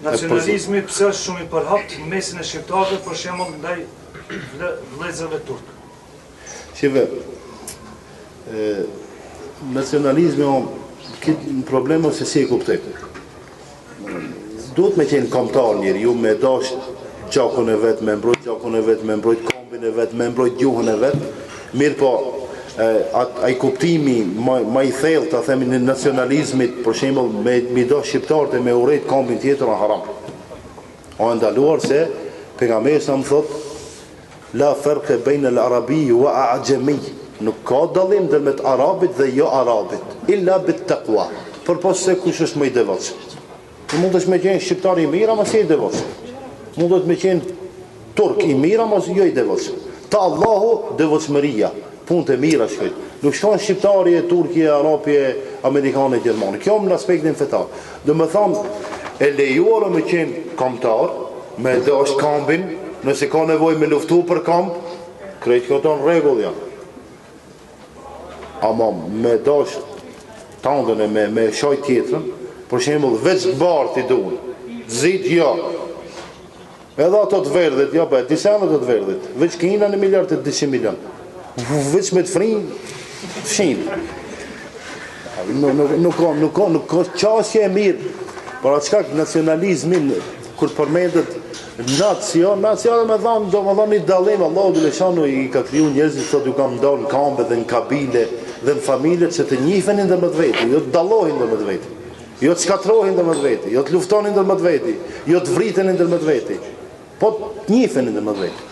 Nacionalizmi pse është shumë i përhapt në mesin e shqiptarëve, për shembull ndaj vëllezërve turk? Shive, nacionalizmi në probleme se si e kuptoj. Duhet me qenë kombëtar njeri, ju me dash gjakun e vetë, me mbrojt gjakun e vetë, me mbrojt kombin e vetë, me mbrojt gjuhën e vetë, mirë po, ai kuptimi ma i thellë, ta themi në nacionalizmit, për shembull, me do shqiptarët e me urrejt kombin tjetër në haram. O ndaluar se pejgamberi sa më thot, la farqa baina al-arabi wa a'jami. Nuk ka dallim ndërmjet arabit dhe jo arabit, illa bit taqwa. Përpos se kush është më i devotshëm. Mund të me qenë shqiptar i mirë, ama si i devotshëm. Mund të me qenë turk i mirë, ama jo i devotshëm. Ta Allahu devotshmëria, punë e mira shkojnë. Nuk shkon shqiptari e turki e arabi e amerikanë e gjermanë. Kjo në aspektin fetar. Do më thonë, e lejuar me qenë kombëtar, me dash kambin, nëse ka nevojë me luftu për kamp, krejt këto në rregull janë. Ama me dash tandën e me shaj tjetrën, për shembull veç bartë i duan, zit jo. Edhe ato të verdhit, jo për disa të verdhit, veç kina në miliard e 200 milion. Veç me të frinë, fshin. Nuk ka qasje e mirë. Por atë shkak nacionalizmin, kur përmendet nacion me dhanë, do më dhanë një dalim, Allahu Đeleshanu i ka kriju njerëzit, sot ju kam ndarë në kambe dhe në kabile dhe në familjet që të njifenin dhe më të veti, jo të dalohin dhe më të veti, jo të shkatrohin dhe më të veti, jo të luftonin dhe më të veti, jo të vritenin dhe më të veti, po të njifenin dhe më të veti.